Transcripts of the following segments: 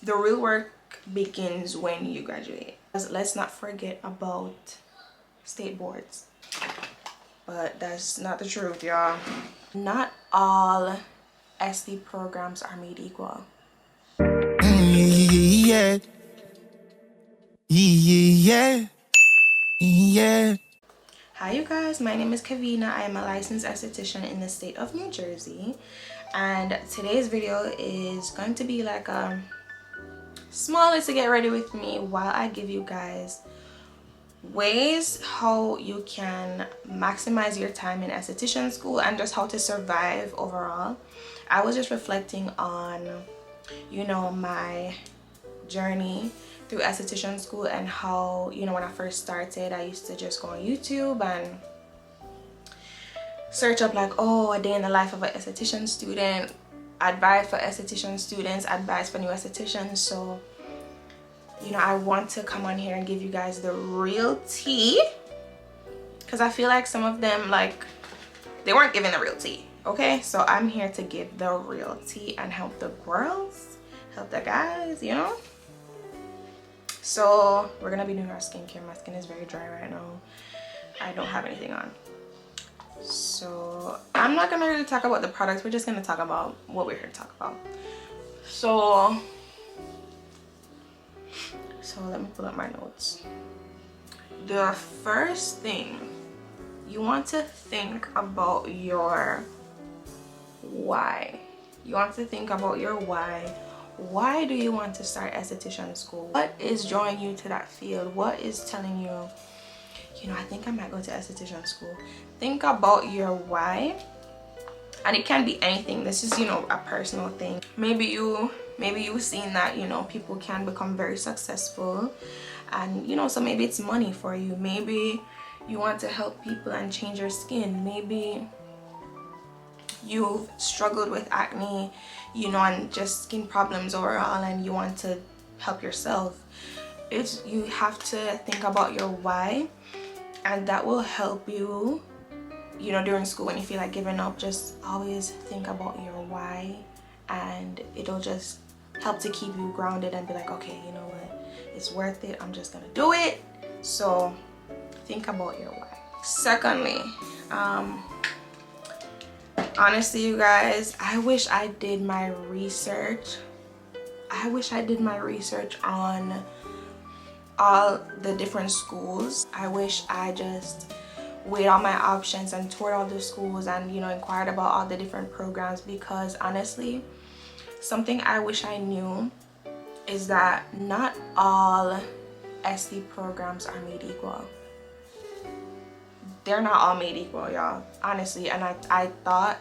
the real work begins when you graduate. Let's not forget about state boards. But that's not the truth, y'all. Not all SD programs are made equal. Yeah. Yeah. Yeah. Hi you guys, my name is Kavina. I am a licensed esthetician in the state of New Jersey, and today's video is going to be like a small to get ready with me while I give you guys ways how you can maximize your time in esthetician school and just how to survive overall. I was just reflecting on, you know, my journey through esthetician school and how, you know, when I first started, I used to just go on YouTube and search up like, oh, a day in the life of an esthetician student, advice for esthetician students, advice for new estheticians. So, you know, I want to come on here and give you guys the real tea, because I feel like some of them, like, they weren't giving the real tea. Okay, so I'm here to give the real tea and help the girls, help the guys, you know. So we're gonna be doing our skincare. My skin is very dry right now. I don't have anything on, so I'm not gonna really talk about the products. We're just gonna talk about what we're here to talk about. So let me pull up my notes. The first thing, you want to think about your why. You want to think about your why. Why do you want to start esthetician school? What is drawing you to that field? What is telling you, you know, I think I might go to esthetician school? Think about your why, and it can be anything. This is, you know, a personal thing. Maybe you've seen that, you know, people can become very successful, and, you know, so maybe it's money for you. Maybe you want to help people and change your skin. Maybe you've struggled with acne, you know, and just skin problems overall, and you want to help yourself. You have to think about your why, and that will help you, you know, during school when you feel like giving up. Just always think about your why, and it'll just help to keep you grounded and be like, okay, you know what, it's worth it, I'm just gonna do it. So think about your why. Secondly, honestly, you guys, I wish I did my research. I wish I did my research on all the different schools. I wish I just weighed all my options and toured all the schools and, you know, inquired about all the different programs, because honestly, something I wish I knew is that not all SD programs are made equal. They're not all made equal, y'all, honestly. And I thought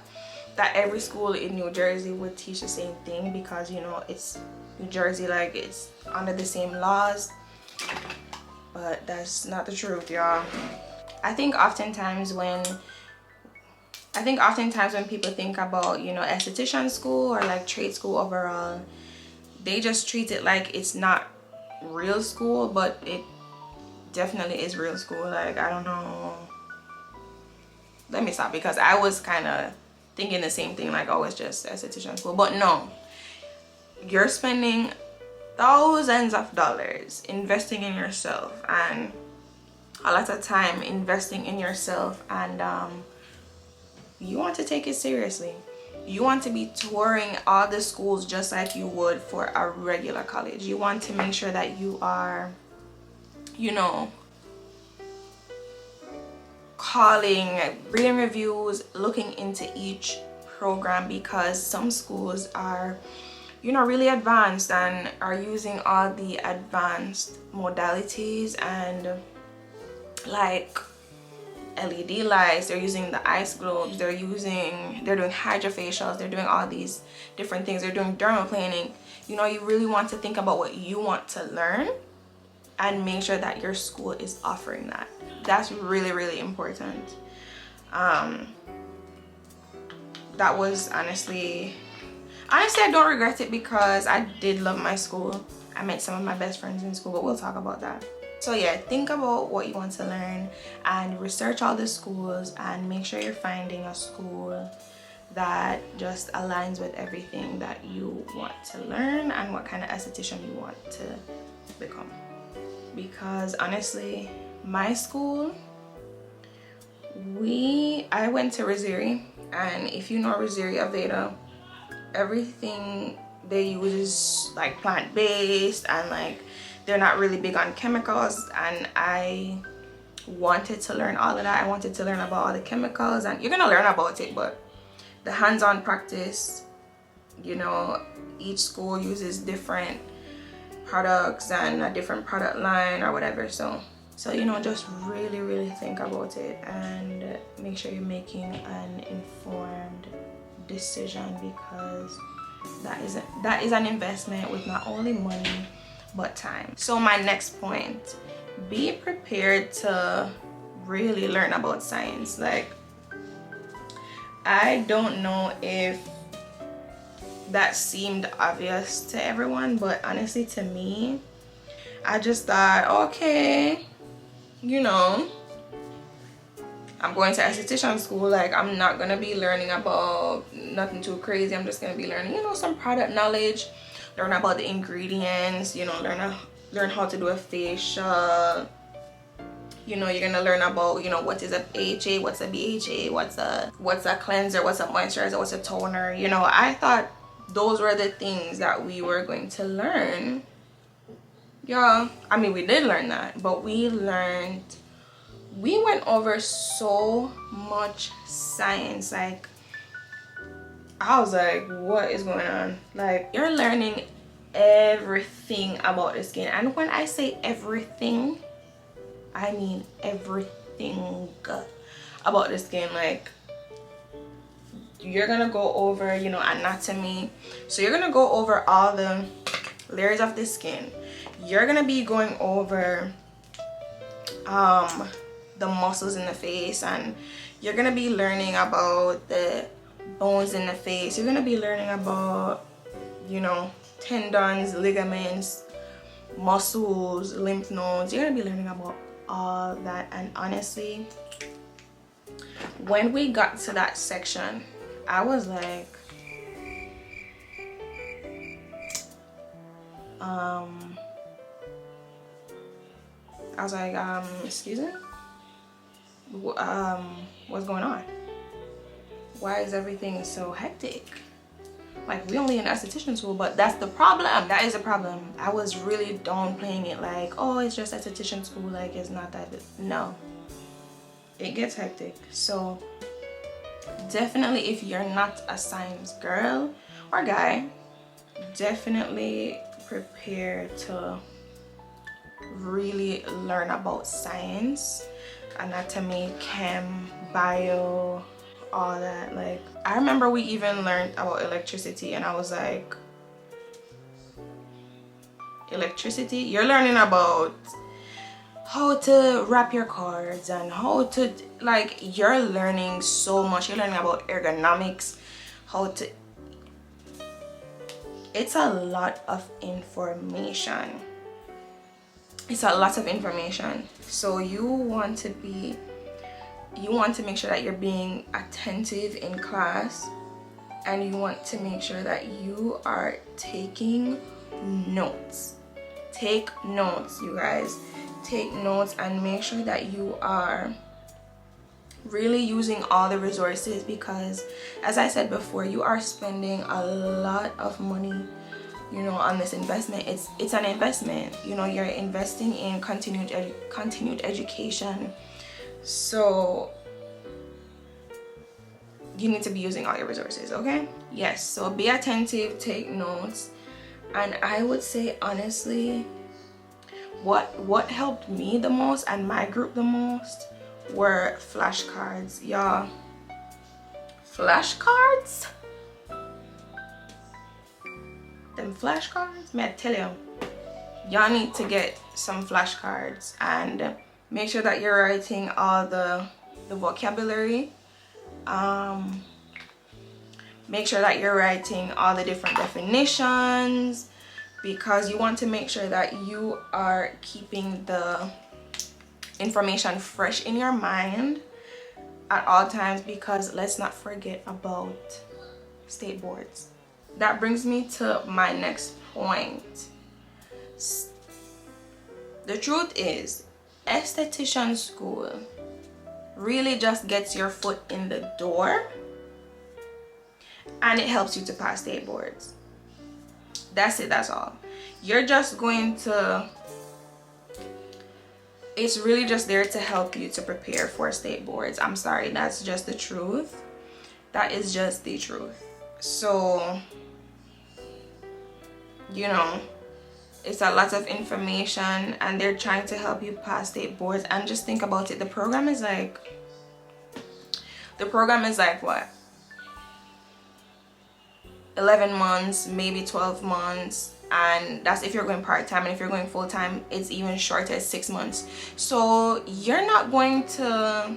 that every school in New Jersey would teach the same thing, because, you know, it's New Jersey, like, it's under the same laws. But that's not the truth, y'all. I think oftentimes when people think about, you know, esthetician school or like trade school overall, they just treat it like it's not real school, but it definitely is real school. Like, I don't know, let me stop, because I was kind of thinking the same thing, like, oh, it's just esthetician school. But no, you're spending thousands of dollars investing in yourself, and a lot of time investing in yourself, and you want to take it seriously. You want to be touring all the schools just like you would for a regular college. You want to make sure that you are, you know, calling, reading reviews, looking into each program, because some schools are, you know, really advanced and are using all the advanced modalities, and like LED lights, they're using the ice globes, they're doing hydrofacials, they're doing all these different things, they're doing dermaplaning. You know, you really want to think about what you want to learn and make sure that your school is offering that. That's really, really important. That was honestly I don't regret it, because I did love my school. I met some of my best friends in school, but we'll talk about that. So yeah, think about what you want to learn and research all the schools, and make sure you're finding a school that just aligns with everything that you want to learn and what kind of esthetician you want to become. Because honestly, my school, I went to Riziri, and if you know Riziri Aveda, everything they use is like plant-based, and like they're not really big on chemicals, and I wanted to learn all of that. I wanted to learn about all the chemicals, and you're gonna learn about it, but the hands-on practice, you know, each school uses different products and a different product line or whatever. So you know, just really think about it and make sure you're making an informed decision, because that is an investment with not only money but time. So my next point, be prepared to really learn about science. Like, I don't know if that seemed obvious to everyone, but honestly to me, I just thought, okay, you know, I'm going to esthetician school, like I'm not gonna be learning about nothing too crazy. I'm just gonna be learning, you know, some product knowledge, learn about the ingredients, you know, learn how to do a facial. You know, you're gonna learn about, you know, what is a AHA, what's a BHA, what's a cleanser, what's a moisturizer, what's a toner. You know, I thought those were the things that we were going to learn. Yeah, I mean, we did learn that, but we went over so much science. Like, I was like, what is going on? Like, you're learning everything about the skin, and when I say everything, I mean everything about the skin. Like, you're gonna go over, you know, anatomy. So you're gonna go over all the layers of the skin. You're gonna be going over the muscles in the face, and you're gonna be learning about the bones in the face. You're gonna be learning about, you know, tendons, ligaments, muscles, lymph nodes. You're gonna be learning about all that. And honestly, when we got to that section, I was like, excuse me, what's going on? Why is everything so hectic? Like, we only in esthetician school, but that's the problem. That is a problem. I was really downplaying it, like, oh, it's just esthetician school, like it's not that. No, it gets hectic. So definitely, if you're not a science girl or guy, definitely prepare to really learn about science, anatomy, chem, bio, all that. Like, I remember we even learned about electricity, and I was like, electricity? You're learning about how to wrap your cards and how to, like, you're learning so much. You're learning about ergonomics, how to, it's a lot of information. It's a lot of information. So you want to make sure that you're being attentive in class, and you want to make sure that you are taking notes. Take notes, you guys. Take notes and make sure that you are really using all the resources, because as I said before, you are spending a lot of money, you know, on this investment. It's an investment, you know, you're investing in continued education. So you need to be using all your resources, okay? Yes, so be attentive, take notes. And I would say, honestly, what helped me the most and my group the most were flashcards. Y'all, flashcards, them flashcards, may I tell you, y'all need to get some flashcards and make sure that you're writing all the vocabulary. Make sure that you're writing all the different definitions, because you want to make sure that you are keeping the information fresh in your mind, at all times, because let's not forget about state boards. That brings me to my next point. The truth is, esthetician school really just gets your foot in the door, and it helps you to pass state boards. That's it, that's all. You're just going to, it's really just there to help you to prepare for state boards. I'm sorry, that's just the truth. That is just the truth. So, you know, it's a lot of information, and they're trying to help you pass state boards. And just think about it, the program is like what, 11 months, maybe 12 months, and that's if you're going part-time, and if you're going full-time, it's even shorter, 6 months. So you're not going to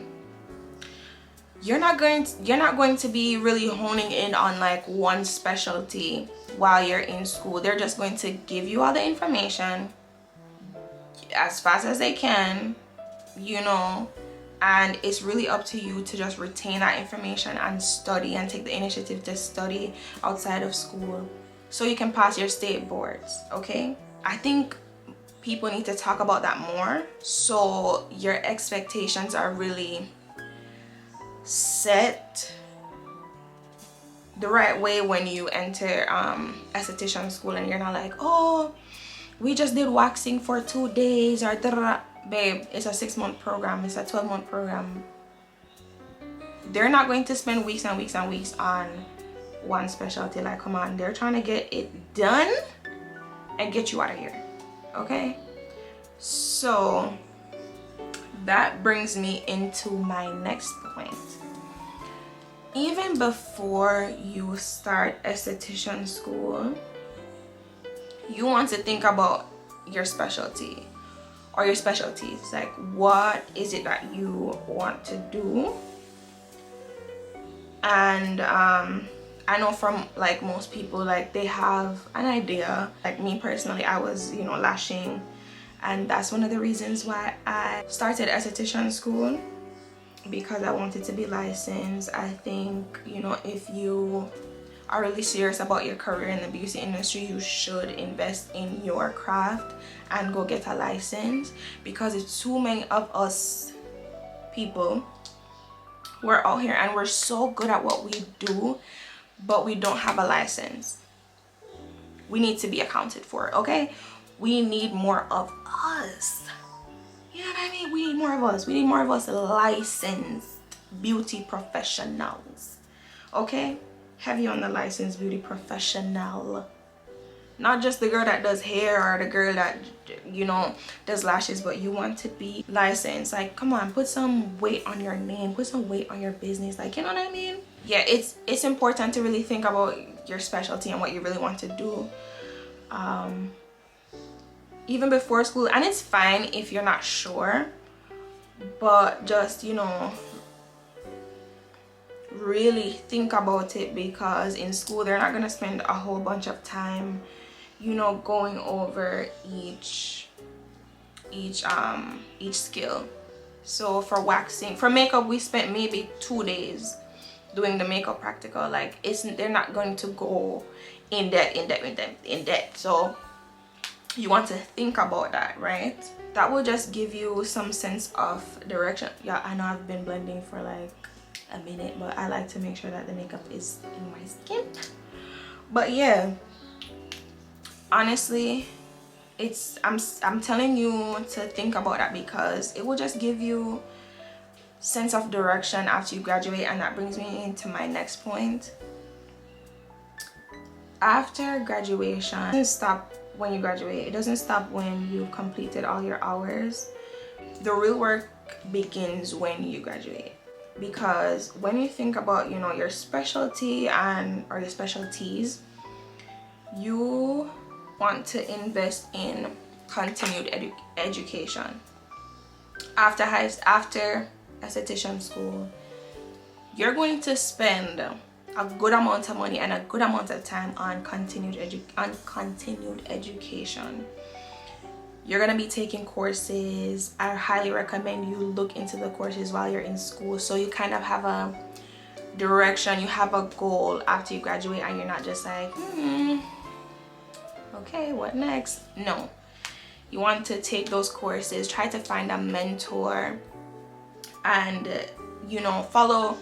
be really honing in on like one specialty while you're in school. They're just going to give you all the information as fast as they can, you know, and it's really up to you to just retain that information and study and take the initiative to study outside of school so you can pass your state boards. Okay, I think people need to talk about that more, so your expectations are really set the right way when you enter esthetician school, and you're not like, oh, we just did waxing for 2 days, or da-da-da. Babe, it's a 6-month program, it's a 12-month program. They're not going to spend weeks and weeks and weeks on one specialty. Like, come on, they're trying to get it done and get you out of here. Okay, so that brings me into my next point. Even before you start esthetician school, you want to think about your specialty or your specialties. Like, what is it that you want to do? And I know from like most people, like they have an idea. Like me personally, I was, you know, lashing, and that's one of the reasons why I started esthetician school, because I wanted to be licensed. I think, you know, if you are really serious about your career in the beauty industry, you should invest in your craft and go get a license, because it's too many of us people who are out here and we're so good at what we do, but we don't have a license. We need to be accounted for, okay? We need more of us. You know what I mean? We need more of us. We need more of us licensed beauty professionals. Okay? Heavy on the licensed beauty professional. Not just the girl that does hair or the girl that, you know, does lashes, but you want to be licensed. Like, come on, put some weight on your name, put some weight on your business. Like, you know what I mean? Yeah, it's important to really think about your specialty and what you really want to do. Even before school, and it's fine if you're not sure, but just, you know, really think about it, because in school they're not gonna spend a whole bunch of time, you know, going over each skill. So for waxing, for makeup, we spent maybe 2 days doing the makeup practical. Like, they're not going to go in depth. So you want to think about that, right? That will just give you some sense of direction. Yeah, I know I've been blending for like a minute, but I like to make sure that the makeup is in my skin. But yeah, honestly, I'm telling you to think about that, because it will just give you sense of direction after you graduate. And that brings me into my next point. After graduation, it doesn't stop when you graduate. It doesn't stop when you've completed all your hours. The real work begins when you graduate, because when you think about, you know, your specialty or your specialties, you want to invest in continued education. After esthetician school, you're going to spend a good amount of money and a good amount of time on continued education. You're gonna be taking courses. I highly recommend you look into the courses while you're in school, so you kind of have a direction, you have a goal after you graduate, and you're not just like, okay, what next? No, you want to take those courses, try to find a mentor, and you know, follow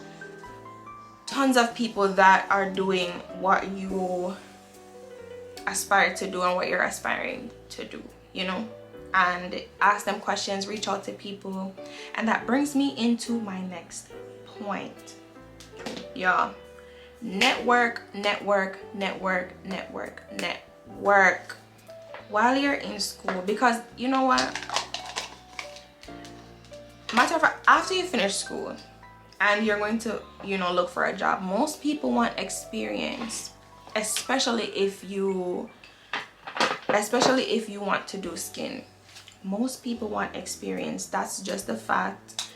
tons of people that are doing what you aspire to do and what you're aspiring to do, you know, and ask them questions, reach out to people. And that brings me into my next point, y'all. Network while you're in school, because you know what, matter of fact, after you finish school and you're going to, you know, look for a job, most people want experience, especially if you want to do skin. Most people want experience. That's just the fact.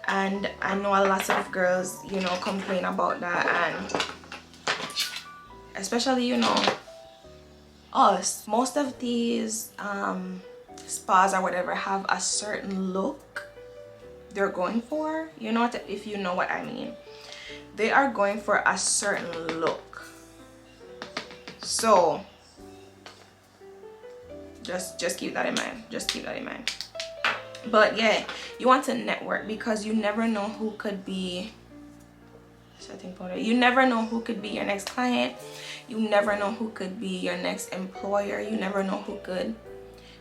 And I know a lot of girls, you know, complain about that, and especially, you know, us. Most of these spas or whatever have a certain look they're going for, you know, if you know what I mean. They are going for a certain look. So just keep that in mind. Just keep that in mind. But yeah, you want to network, because you never know who could be you never know who could be your next client. You never know who could be your next employer. You never know who could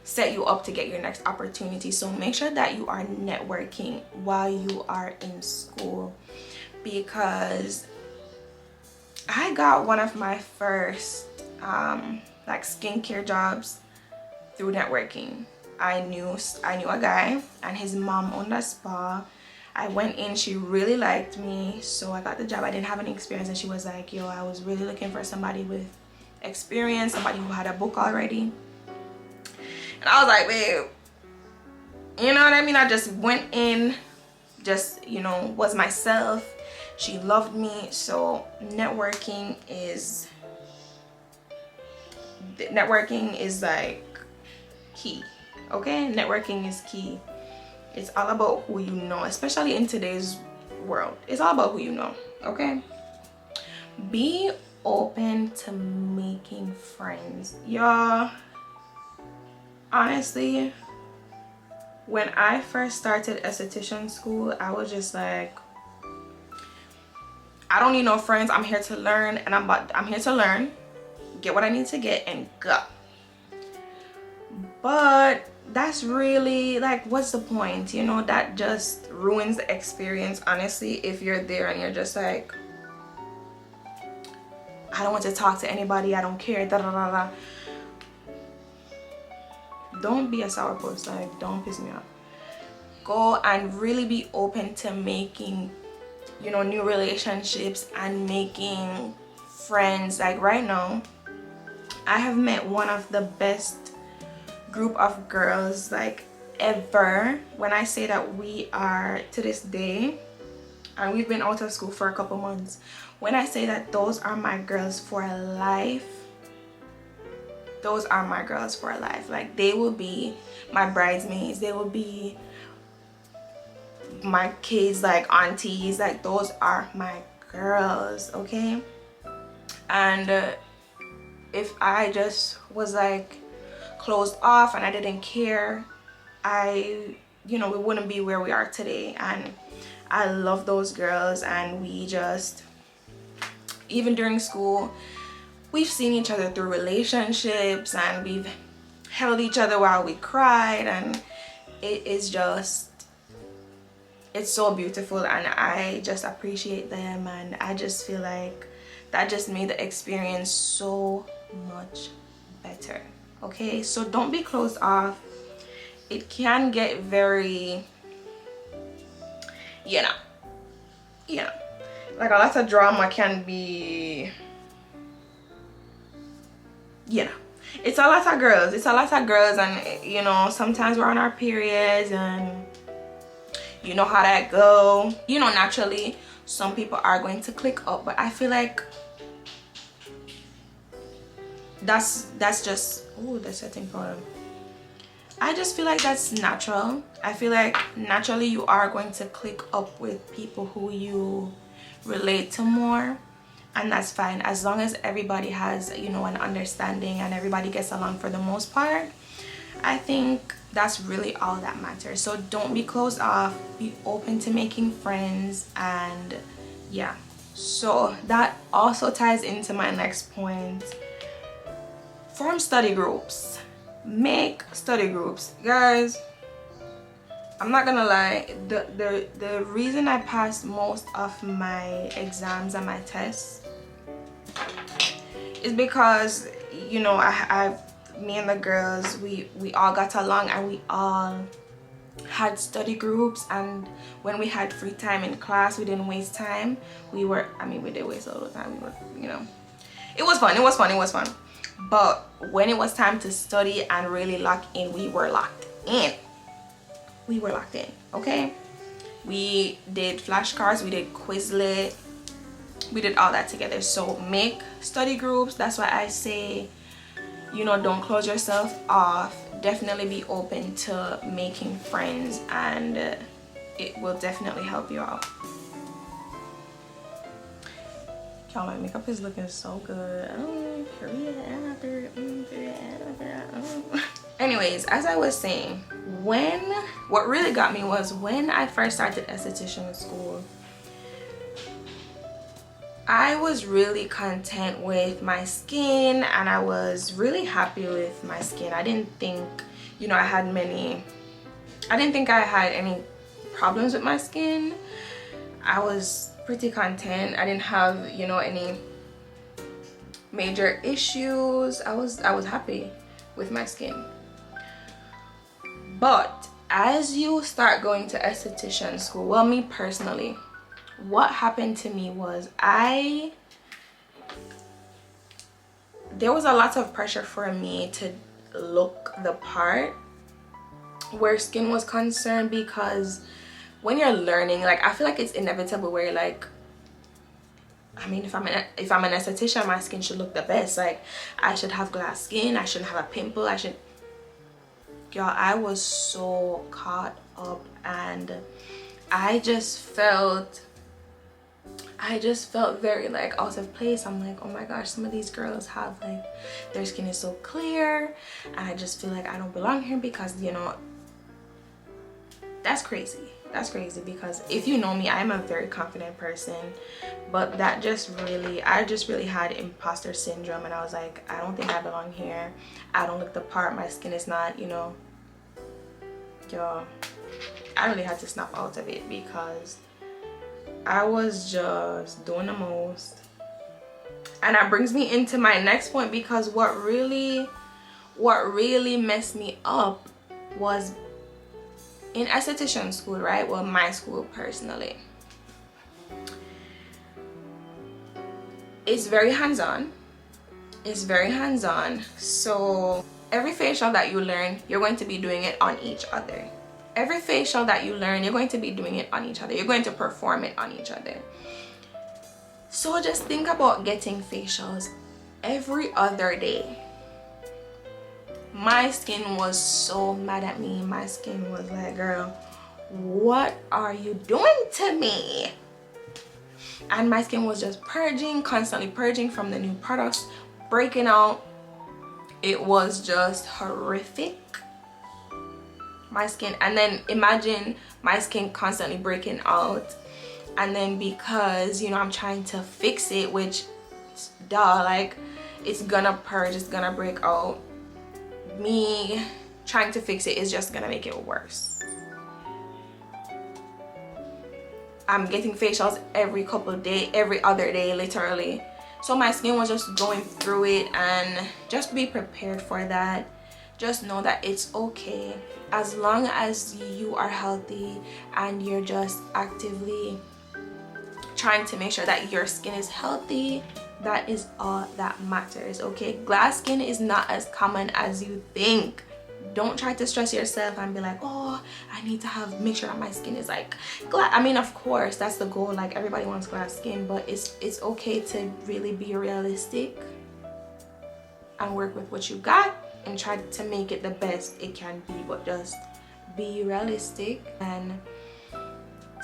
set you up to get your next opportunity. So make sure that you are networking while you are in school, because I got one of my first like skincare jobs through networking. I knew a guy and his mom owned a spa. I went in, she really liked me, so I got the job. I didn't have any experience, and she was like, yo, I was really looking for somebody with experience, somebody who had a book already. And I was like, babe, you know what I mean? I just went in, just, you know, was myself. She loved me. So networking is like key. Okay, networking is key. It's all about who you know, especially in today's world. It's all about who you know. Okay, be open to making friends, y'all. Honestly, when I first started esthetician school, I was just like, I don't need no friends. I'm here to learn, and I'm here to learn, get what I need to get, and go. But that's really like, what's the point? You know, that just ruins the experience, honestly. If you're there and you're just like, I don't want to talk to anybody, I don't care, da da da da. Don't be a sourpuss. Like, don't piss me off. Go and really be open to making, you know, new relationships and making friends. Like right now, I have met one of the best group of girls like ever. When I say that, we are to this day, and we've been out of school for a couple months, when I say that those are my girls for life, those are my girls for life. Like, they will be my bridesmaids, they will be my kids, like aunties. Like, those are my girls. Okay, and if I just was like closed off and I didn't care, you know, we wouldn't be where we are today. And I love those girls, and we just, even during school, we've seen each other through relationships, and we've held each other while we cried, and it is just, it's so beautiful, and I just appreciate them, and I just feel like that just made the experience so much better. Okay, so don't be closed off. It can get very, you know, like a lot of drama can be, you know, it's a lot of girls, and you know, sometimes we're on our periods, and you know how that go. You know, naturally some people are going to click up, but I feel like that's just, oh, the setting problem. I just feel like that's natural. I feel like naturally you are going to click up with people who you relate to more, and that's fine as long as everybody has, you know, an understanding and everybody gets along for the most part. I think that's really all that matters. So don't be closed off, be open to making friends, and yeah. So that also ties into my next point. Form study groups. Make study groups, guys. I'm not gonna lie, the reason I passed most of my exams and my tests is because, you know, me and the girls, we all got along and we all had study groups, and when we had free time in class, we didn't waste time. We did waste a little time. We were, you know, it was fun. But when it was time to study and really lock in, we were locked in. Okay? We did flashcards, we did Quizlet, we did all that together. So make study groups. That's why I say, you know, don't close yourself off. Definitely be open to making friends, and it will definitely help you out. Y'all, my makeup is looking so good. Anyways, as I was saying, what really got me was when I first started esthetician school, I was really content with my skin and I was really happy with my skin. I didn't think, you know, I didn't think I had any problems with my skin. I was pretty content. I didn't have, you know, any major issues. I was happy with my skin. But as you start going to esthetician school, well, me personally, what happened to me was there was a lot of pressure for me to look the part where skin was concerned, because when you're learning, like, I feel like it's inevitable where, like, I mean, if I'm an esthetician, my skin should look the best. Like, I should have glass skin, I shouldn't have a pimple, y'all, I was so caught up, and I just felt very, like, out of place. I'm like, oh my gosh, some of these girls have, like, their skin is so clear, and I just feel like I don't belong here, because, you know, that's crazy. That's crazy, because if you know me, I'm a very confident person, but I just really had imposter syndrome, and I was like, I don't think I belong here. I don't look the part. My skin is not, you know, yo, I really had to snap out of it, because I was just doing the most. And that brings me into my next point, because what really messed me up was in esthetician school, right? Well, my school personally, it's very hands-on. So every facial that you learn, you're going to be doing it on each other. Every facial that you learn, you're going to be doing it on each other. You're going to perform it on each other. So just think about getting facials every other day. My skin was so mad at me. My skin was like, girl, what are you doing to me? And my skin was just purging, constantly purging from the new products, breaking out. It was just horrific. My skin, and then imagine my skin constantly breaking out, and then because, you know, I'm trying to fix it, which, duh, like, it's gonna purge, it's gonna break out. Me trying to fix it is just gonna make it worse. I'm getting facials every other day, literally. So my skin was just going through it, and just be prepared for that. Just know that it's okay. As long as you are healthy and you're just actively trying to make sure that your skin is healthy, that is all that matters, okay? Glass skin is not as common as you think. Don't try to stress yourself and be like, oh, I need to make sure that my skin is like glass. I mean, of course, that's the goal. Like, everybody wants glass skin, but it's okay to really be realistic and work with what you got. and try to make it the best it can be, but just be realistic and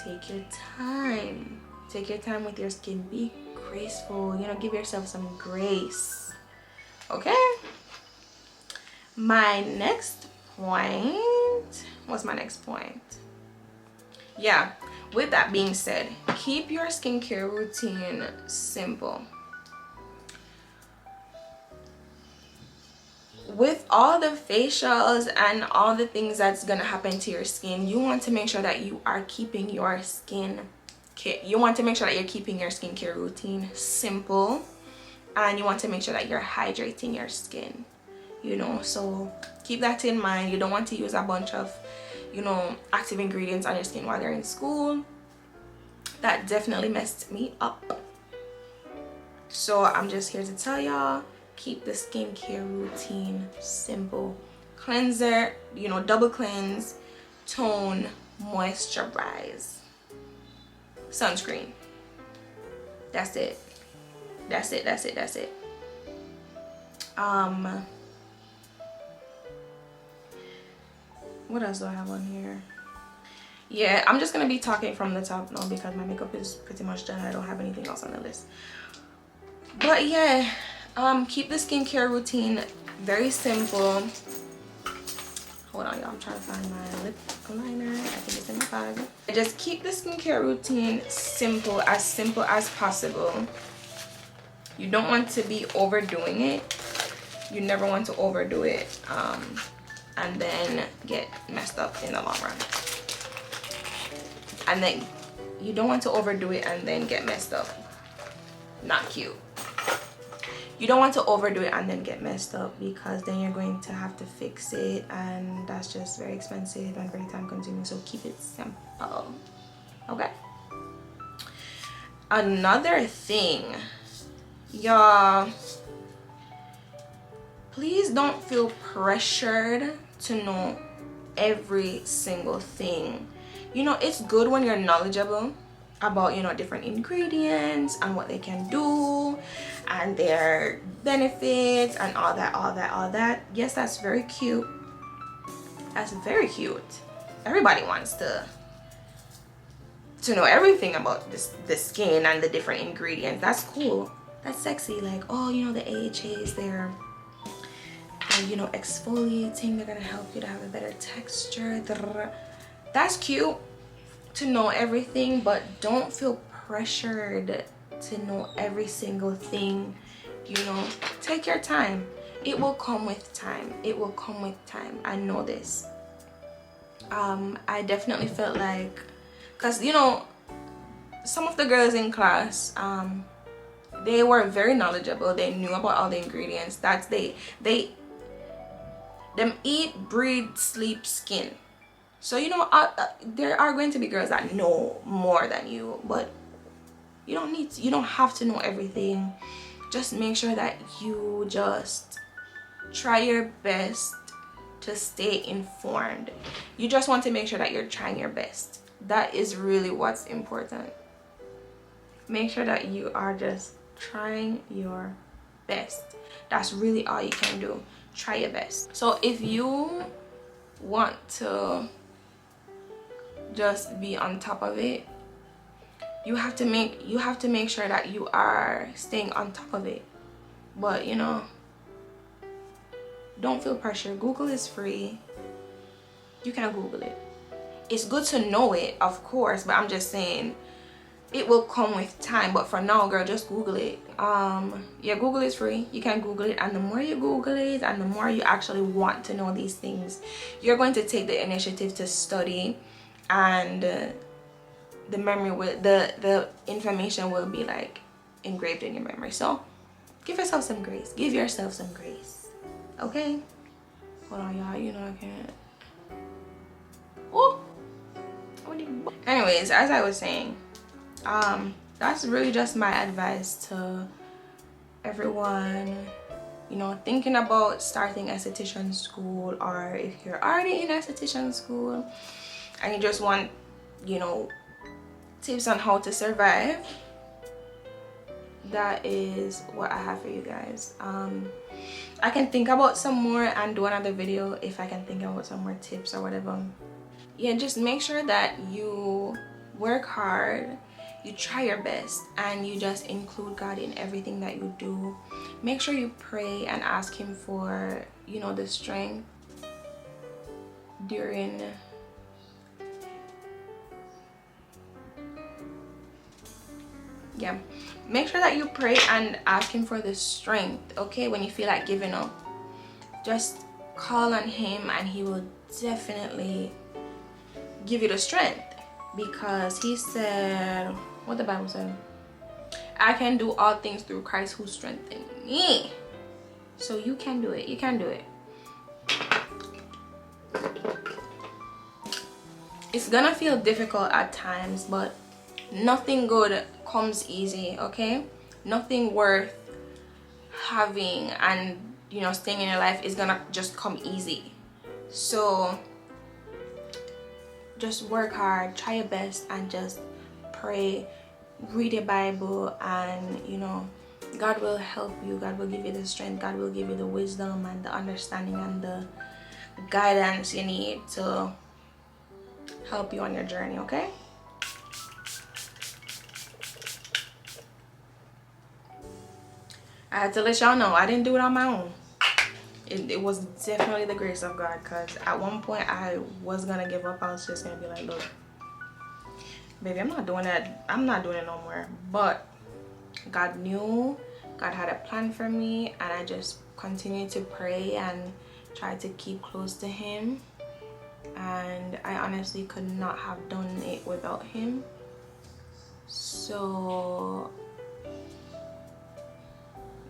take your time. Take your time with your skin. Be graceful, you know, give yourself some grace. Okay, my next point, what's my next point? Yeah, with that being said, keep your skincare routine simple. With all the facials and all the things that's gonna happen to your skin, you want to make sure that you are keeping your you want to make sure that you're keeping your skincare routine simple, and you want to make sure that you're hydrating your skin, you know. So keep that in mind. You don't want to use a bunch of, you know, active ingredients on your skin while you're in school. That definitely messed me up. So I'm just here to tell y'all, keep the skincare routine simple. Cleanser, you know, double cleanse, tone, moisturize, sunscreen. That's it. That's it. That's it. That's it. What else do I have on here? Yeah, I'm just gonna be talking from the top now because my makeup is pretty much done. I don't have anything else on the list. But yeah, keep the skincare routine very simple. Hold on, y'all, I'm trying to find my lip liner. I think it's in my bag. Just keep the skincare routine simple as possible. You don't want to be overdoing it. You never want to overdo it and then get messed up in the long run. And then you don't want to overdo it and then get messed up. Not cute. You don't want to overdo it and then get messed up, because then you're going to have to fix it, and that's just very expensive and very time consuming. So keep it simple. Okay, another thing, y'all, please don't feel pressured to know every single thing. You know, it's good when you're knowledgeable about, you know, different ingredients and what they can do and their benefits and all that. Yes, that's very cute. That's very cute. Everybody wants to know everything about the skin and the different ingredients. That's cool. That's sexy. Like, oh, you know, the AHAs, they're you know, exfoliating, they're gonna help you to have a better texture. That's cute to know everything, but don't feel pressured to know every single thing. You know, take your time. It will come with time. It will come with time. I know this. I definitely felt like, because, you know, some of the girls in class, they were very knowledgeable. They knew about all the ingredients. That's them eat, breathe, sleep, skin. So, you know, there are going to be girls that know more than you, but you don't have to know everything. Just make sure that you just try your best to stay informed. You just want to make sure that you're trying your best. That is really what's important. Make sure that you are just trying your best. That's really all you can do. Try your best. So if you want to just be on top of it, you have to make sure that you are staying on top of it. But, you know, don't feel pressure. Google is free. You can Google it. It's good to know it, of course, but I'm just saying it will come with time. But for now, girl, just Google it. Yeah, Google is free. You can Google it, and the more you Google it and the more you actually want to know these things, you're going to take the initiative to study, and the memory will, the information will be like engraved in your memory. So give yourself some grace. Give yourself some grace. Okay? Hold on, y'all. You know I can't. Oh. Anyways, as I was saying, that's really just my advice to everyone, you know, thinking about starting esthetician school, or if you're already in esthetician school and you just want, you know, tips on how to survive. that is what I have for you guys. I can think about some more and do another video if I can think about some more tips or whatever. Yeah, just make sure that you work hard, you try your best, and you just include God in everything that you do. Make sure you pray and ask him for, you know, the strength during make sure that you pray and ask him for the strength, okay? When you feel like giving up, just call on him and he will definitely give you the strength, because he said, what the Bible said, I can do all things through Christ who strengthens me. So you can do it. You can do it. It's gonna feel difficult at times, but nothing good comes easy, okay? Nothing worth having and, you know, staying in your life is gonna just come easy. So just work hard, try your best, and just pray, read your Bible, and, you know, God will help you. God will give you the strength. God will give you the wisdom and the understanding and the guidance you need to help you on your journey, okay? I had to let y'all know I didn't do it on my own. It was definitely the grace of God, because at one point I was gonna give up. I was just gonna be like, look, baby, I'm not doing that. I'm not doing it no more. But God knew, God had a plan for me, and I just continued to pray and try to keep close to him. And I honestly could not have done it without him. So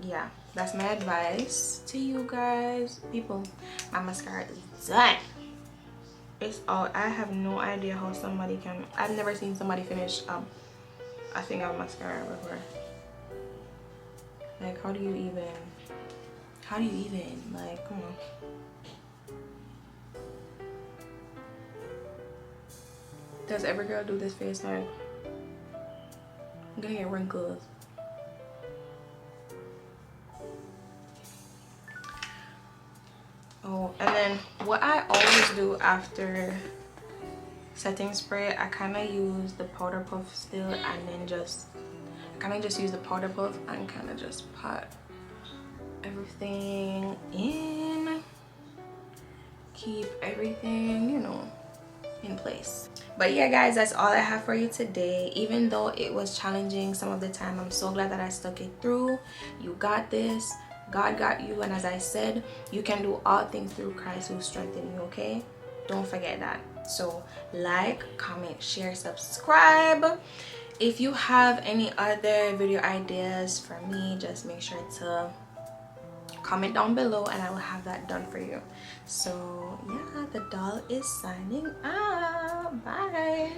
yeah, that's my advice to you guys. People, my mascara is done. It's all, I have no idea how somebody can, I've never seen somebody finish a thing of mascara before. Like, how do you even, like, come on. Does every girl do this face? Like, I'm gonna get wrinkles. Oh, and then what I always do after setting spray, I kind of use the powder puff still, and then just use the powder puff and kind of just pat everything in, keep everything, you know, in place. But yeah guys, that's all I have for you today. Even though it was challenging some of the time, I'm so glad that I stuck it through. You got this. God got you, and as I said, you can do all things through Christ who strengthens you, okay? Don't forget that. So like, comment, share, subscribe. If you have any other video ideas for me, just make sure to comment down below and I will have that done for you. So yeah, the doll is signing out. Bye.